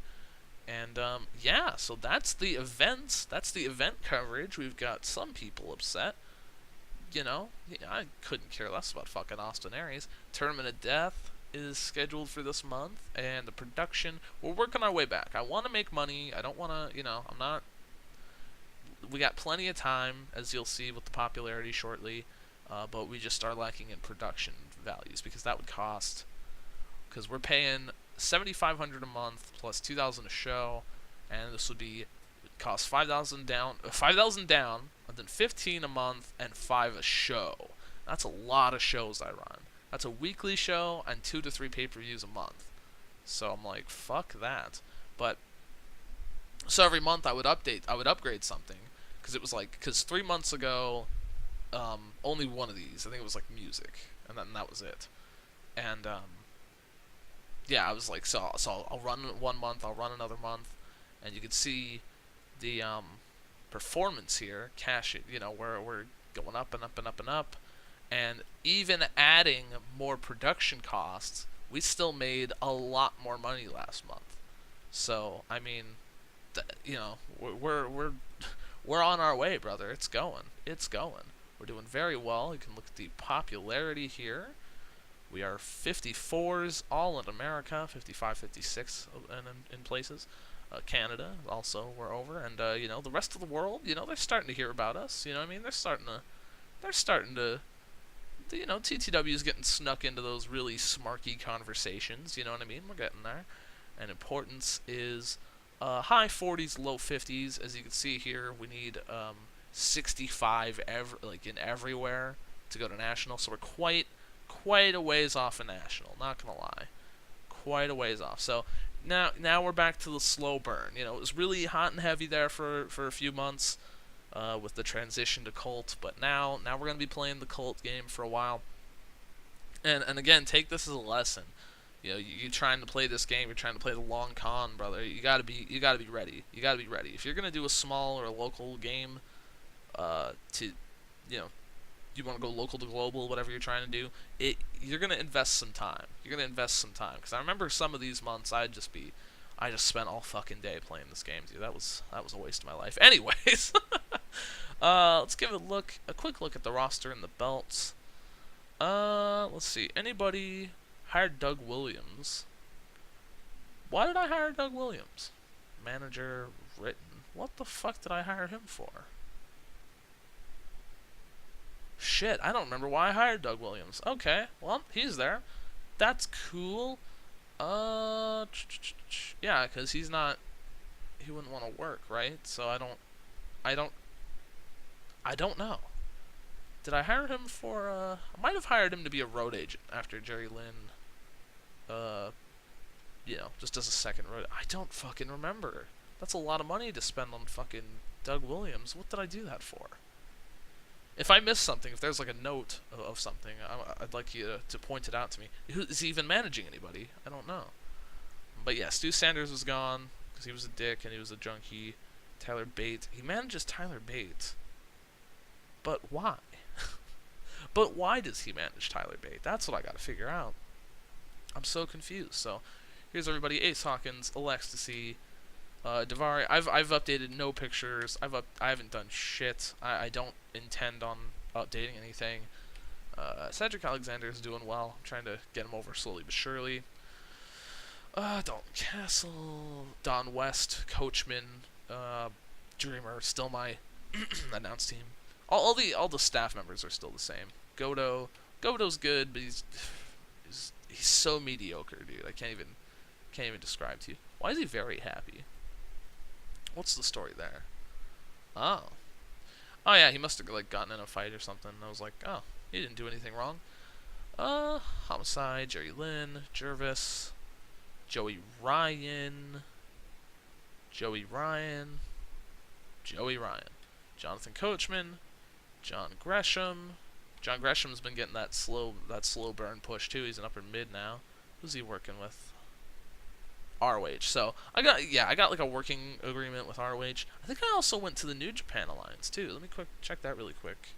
And yeah, so that's the events. That's the event coverage. We've got some people upset. I couldn't care less about fucking Austin Aries. Tournament of Death is scheduled for this month, and the production, we're working our way back. I want to make money. I don't want to, I'm not. We got plenty of time, as you'll see with the popularity shortly, but we just are lacking in production values because that would cost. Because we're paying $7,500 a month plus $2,000 a show, and this would cost $5,000 down, and then $15 a month and $5 a show. That's a lot of shows I run. That's a weekly show and 2 to 3 pay-per-views a month. So I'm like, fuck that. But so every month I would upgrade something because 3 months ago, only one of these. I think it was like music, and that was it. And yeah, I was like, so I'll run 1 month, I'll run another month, and you can see the performance here, we're going up and up and up and up, and even adding more production costs, we still made a lot more money last month. So I mean, we're on our way, brother. It's going. We're doing very well. You can look at the popularity here. We are 54s all in America, 55, 56 in places. Canada also we're over, and the rest of the world, they're starting to hear about us. You know what I mean? They're starting to TTW is getting snuck into those really smarky conversations. You know what I mean? We're getting there, and importance is high 40s, low 50s. As you can see here, we need 65 in everywhere to go to national. So we're quite a ways off of national. Not gonna lie, quite a ways off. So. Now we're back to the slow burn. It was really hot and heavy there for a few months with the transition to Colt, but now we're going to be playing the Colt game for a while. And again, take this as a lesson. You're trying to play this game, you're trying to play the long con, brother. You got to be ready. You got to be ready. If you're going to do a small or a local game to you want to go local to global, whatever you're trying to do, you're gonna invest some time. You're gonna invest some time because I remember some of these months I just spent all fucking day playing this game, dude. That was a waste of my life. Anyways, let's give a quick look at the roster and the belts. Let's see. Anybody hired Doug Williams? Why did I hire Doug Williams? Manager written. What the fuck did I hire him for? Shit, I don't remember why I hired Doug Williams. Okay, well, he's there. That's cool. Yeah, because he wouldn't want to work, right? So I don't know. Did I hire him for, I might have hired him to be a road agent after Jerry Lynn, just as a second road. I don't fucking remember. That's a lot of money to spend on fucking Doug Williams. What did I do that for? If I missed something, if there's like a note of something, I'd like you to point it out to me. Is he even managing anybody? I don't know. But yeah, Stu Sanders was gone because he was a dick and he was a junkie. Tyler Bate. He manages Tyler Bate. But why? But why does he manage Tyler Bate? That's what I gotta figure out. I'm so confused. So, here's everybody. Ace Hawkins, Alexisy, Davari. I've updated no pictures. I haven't done shit. I don't intend on updating anything. Cedric Alexander is doing well. I'm trying to get him over slowly but surely. Dalton Castle, Don West, Coachman, Dreamer, still my announced team. All the staff members are still the same. Godo's good, but he's so mediocre, dude. I can't even describe to you. Why is he very happy? What's the story there? Oh yeah, he must have like gotten in a fight or something. I was like, oh, he didn't do anything wrong. Homicide, Jerry Lynn, Jervis, Joey Ryan, Jonathan Coachman, John Gresham. John Gresham's been getting that slow burn push too. He's an upper mid now. Who's he working with? ROH. So I got like a working agreement with ROH. I think I also went to the New Japan Alliance too. Let me check that really quick.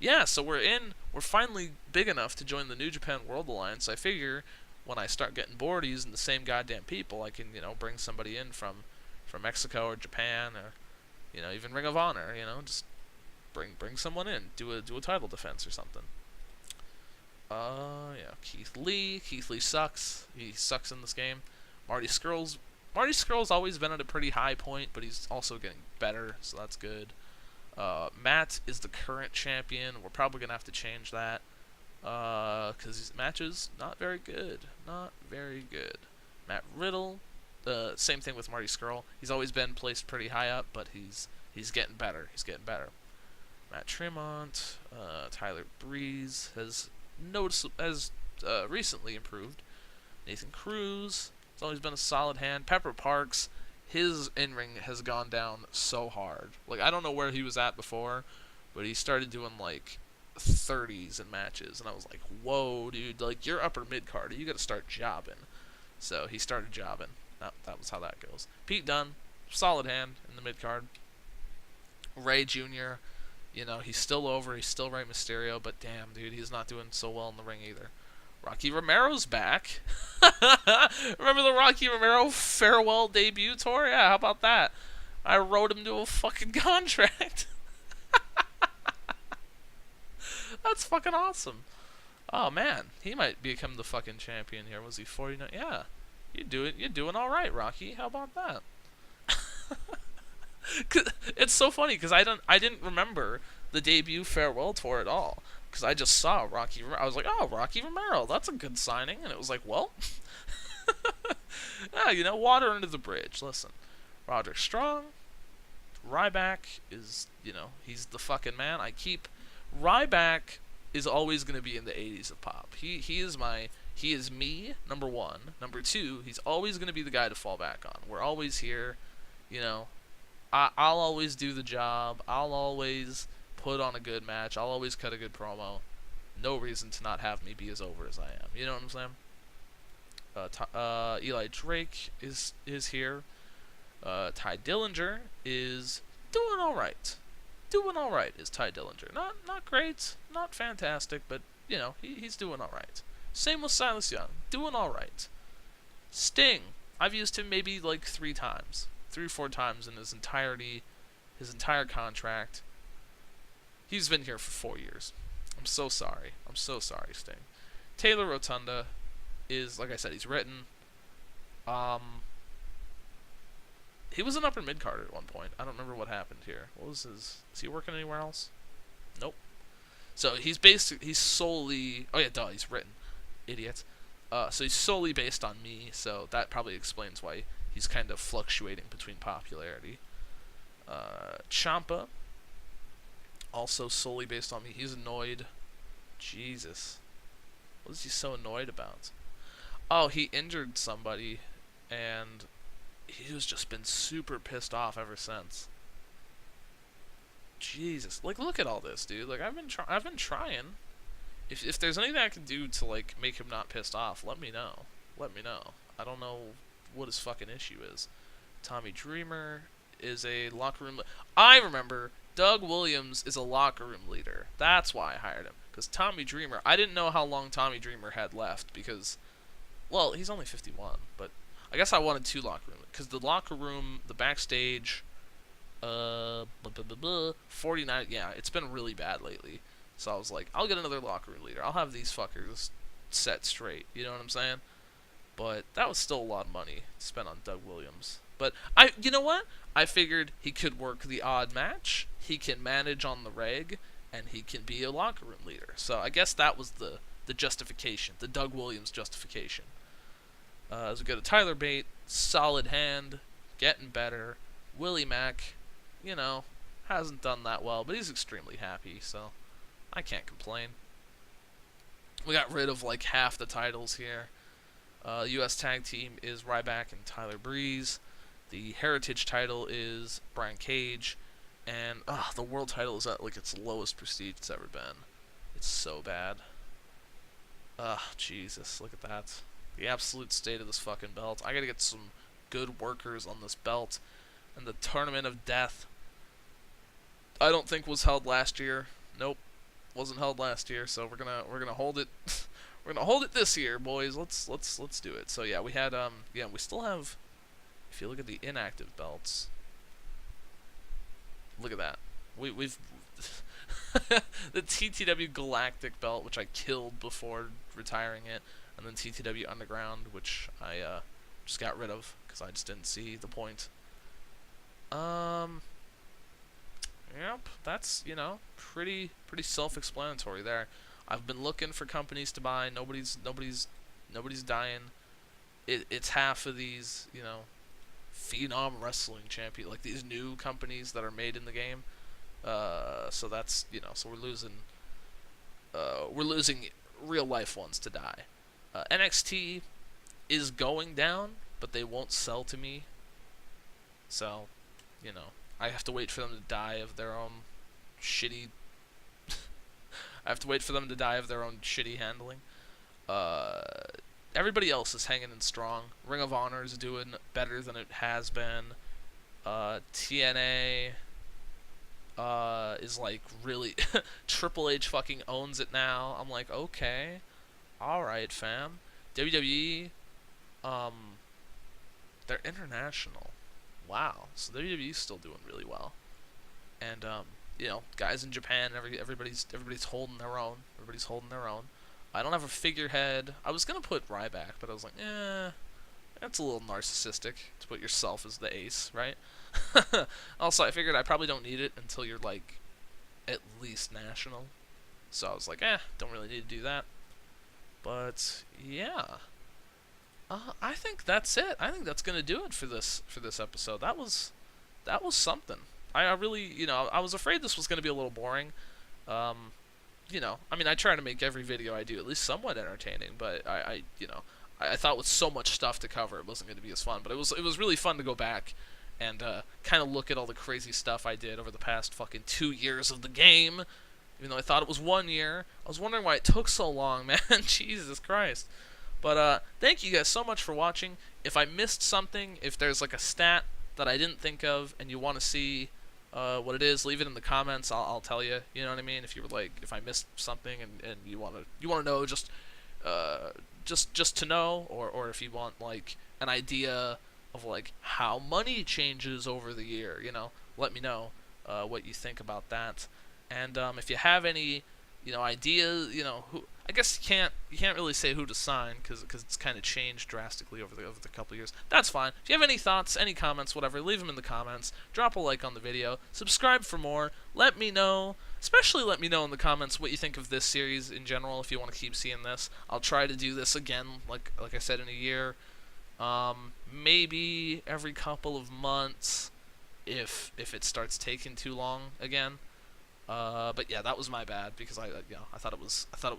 Yeah, so we're finally big enough to join the New Japan World Alliance. I figure when I start getting bored using the same goddamn people, I can bring somebody in from Mexico or Japan or even Ring of Honor. Just bring someone in, do a title defense or something. Yeah, Keith Lee sucks. He sucks in this game. Marty Scurll's always been at a pretty high point, but he's also getting better, so that's good. Matt is the current champion. We're probably gonna have to change that because his matches not very good. Matt Riddle, same thing with Marty Scurll. He's always been placed pretty high up, but he's getting better. Matt Tremont, Tyler Breeze has recently improved. Nathan Cruz has always been a solid hand. Pepper Parks, his in-ring has gone down so hard. Like, I don't know where he was at before, but he started doing like 30s in matches, and I was like, whoa, dude, like, you're upper mid-card, you gotta start jobbing. So he started jobbing. That was how that goes. Pete Dunne, solid hand in the mid-card. Ray Jr., he's still over. He's still Rey Mysterio, but damn, dude, he's not doing so well in the ring either. Rocky Romero's back. Remember the Rocky Romero farewell debut tour? Yeah, how about that? I wrote him to a fucking contract. That's fucking awesome. Oh, man. He might become the fucking champion here. Was he 49? Yeah. You're doing all right, Rocky. How about that? It's so funny because I didn't remember the debut farewell tour at all because I just saw Rocky. I was like, oh, Rocky Romero, that's a good signing, and it was like, well, water under the bridge. Listen, Roderick Strong, Ryback is, he's the fucking man. Ryback is always going to be in the 80s of pop. He is me, number one. Number two, he's always going to be the guy to fall back on. We're always here, I'll always do the job. I'll always put on a good match. I'll always cut a good promo. No reason to not have me be as over as I am. You know what I'm saying? Eli Drake is here. Ty Dillinger is doing all right. doing all right is Ty Dillinger. Not great, not fantastic, but he's doing all right. Same with Silas Young, doing all right. Sting, I've used him maybe like 3 or 4 times in his entire contract. He's been here for 4 years. I'm so sorry. Sting. Taylor Rotunda is, like I said, he's written. He was an upper mid carder at one point. I don't remember what happened here. Is he working anywhere else? Nope. So he's solely. Oh yeah, duh. He's written. Idiot. So he's solely based on me. So that probably explains why he's kind of fluctuating between popularity. Ciampa, also solely based on me. He's annoyed. Jesus. What is he so annoyed about? Oh, he injured somebody, and he's just been super pissed off ever since. Jesus, like, look at all this, dude. Like, I've been trying. If there's anything I can do to like make him not pissed off, let me know. I don't know what his fucking issue is. Tommy Dreamer is a locker room. I remember Doug Williams is a locker room leader. That's why I hired him. Because Tommy Dreamer, I didn't know how long Tommy Dreamer had left because, well, he's only 51. But I guess I wanted 2 locker room because the locker room, the backstage, 49. Yeah, it's been really bad lately. So I was like, I'll get another locker room leader. I'll have these fuckers set straight. You know what I'm saying? But that was still a lot of money spent on Doug Williams. But you know what? I figured he could work the odd match. He can manage on the reg, and he can be a locker room leader. So I guess that was the justification, the Doug Williams justification. As we go to Tyler Bate, solid hand, getting better. Willie Mack, hasn't done that well, but he's extremely happy, so I can't complain. We got rid of like half the titles here. U.S. Tag Team is Ryback and Tyler Breeze. The Heritage title is Brian Cage. And the World title is at like its lowest prestige it's ever been. It's so bad. Jesus, look at that. The absolute state of this fucking belt. I gotta get some good workers on this belt. And the Tournament of Death, I don't think was held last year. Nope, wasn't held last year. So we're gonna hold it. We're gonna hold it this year, boys. Let's do it. So yeah, we had we still have. If you look at the inactive belts, look at that. We've the TTW Galactic belt, which I killed before retiring it, and then TTW Underground, which I just got rid of because I just didn't see the point. Yep, that's pretty self-explanatory there. I've been looking for companies to buy. Nobody's dying. It's half of these Phenom Wrestling Champion, like these new companies that are made in the game. So that's so we're losing real life ones to die. NXT is going down, but they won't sell to me. So, I have to wait for them to die of their own shitty. I have to wait for them to die of their own shitty handling. Everybody else is hanging in strong. Ring of Honor is doing better than it has been. TNA is like really Triple H fucking owns it now. I'm like, okay, all right, fam. WWE, they're international. Wow, so WWE's still doing really well. And guys in Japan, everybody's holding their own. Everybody's holding their own. I don't have a figurehead. I was gonna put Ryback, but I was like, that's a little narcissistic to put yourself as the ace, right? Also, I figured I probably don't need it until you're like at least national. So I was like, don't really need to do that. But yeah, I think that's it. I think that's gonna do it for this episode. That was something. I really, I was afraid this was gonna be a little boring. I try to make every video I do at least somewhat entertaining, but I thought with so much stuff to cover, it wasn't going to be as fun. But it was really fun to go back and kind of look at all the crazy stuff I did over the past fucking 2 years of the game. Even though I thought it was 1 year, I was wondering why it took so long, man. Jesus Christ. But thank you guys so much for watching. If I missed something, if there's like a stat that I didn't think of and you want to see, what it is, leave it in the comments. I'll tell you. You know what I mean? If you were like, if I missed something and you wanna know uh, just to know, or if you want like an idea of like how money changes over the year, let me know what you think about that. And if you have any, ideas, who I guess you can't really say who to sign because it's kind of changed drastically over the couple years. That's fine. If you have any thoughts, any comments, whatever, leave them in the comments. Drop a like on the video. Subscribe for more. Let me know. Especially let me know in the comments what you think of this series in general. If you want to keep seeing this, I'll try to do this again, like I said, in a year. Maybe every couple of months, if it starts taking too long again. But yeah, that was my bad because I thought it was I thought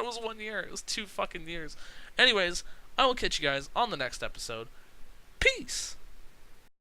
it was 1 year. It was 2 fucking years. Anyways, I will catch you guys on the next episode. Peace.